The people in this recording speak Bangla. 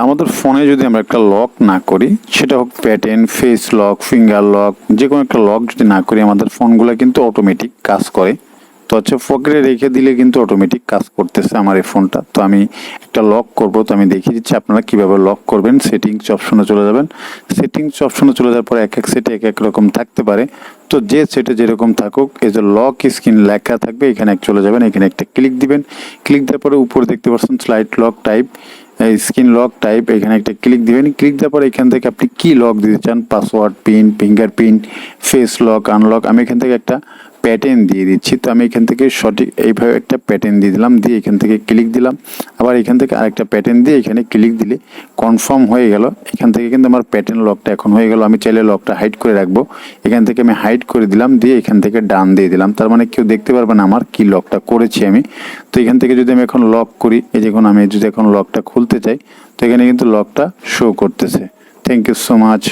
আমাদের ফোনে যদি আমরা একটা লক না করি, সেটা হোক pattern, face lock, finger lock, যে কোনো একটা লক যদি না করি, আমাদের ফোনগুলো কিন্তু অটোমেটিক কাজ করে। তো হচ্ছে পকেটে রেখে দিলে কিন্তু অটোমেটিক কাজ করতেছে আমার এই ফোনটা। তো আমি একটা লক করব, তো আমি দেখিয়ে দিচ্ছি আপনারা কিভাবে লক করবেন। সেটিংস অপশনে চলে যাবেন। সেটিংস অপশনে চলে যাওয়ার পর এক এক সেটে এক এক রকম থাকতে পারে। তো যে সেটে যেরকম থাকুক, এই যে লক স্ক্রিন লেখা থাকবে, এখানে চলে যাবেন, এখানে একটা ক্লিক দিবেন। ক্লিক দেওয়ার পরে উপরে দেখতে পাচ্ছেন slide lock type, screen lock type, এখানে একটা ক্লিক দিবেন। ক্লিক দেওয়ার পরে এখান থেকে আপনি কি লক দিতে চান, password, pin, fingerprint, face lock, unlock, আমি এখান থেকে একটা প্যাটার্ন দিয়ে দিচ্ছি। তো আমি এখান থেকে সঠিক এইভাবে একটা প্যাটার্ন দিয়ে দিলাম, দিয়ে এখান থেকে ক্লিক দিলাম। আবার এখান থেকে আরেকটা প্যাটার্ন দিয়ে এখানে ক্লিক দিলে কনফার্ম হয়ে গেল। এখান থেকে কিন্তু আমার প্যাটার্ন লকটা এখন হয়ে গেল। আমি চাইলে লকটা হাইড করে রাখবো, এখান থেকে আমি হাইড করে দিলাম, দিয়ে এখান থেকে ডান দিয়ে দিলাম। তার মানে কেউ দেখতে পারবে না আমার কি লকটা করেছি আমি। তো এখান থেকে যদি আমি এখন লক করি, এই দেখুন আমি যদি এখন লকটা খুলতে চাই, তো এখানে কিন্তু লকটা শো করতেছে। Thank you so much.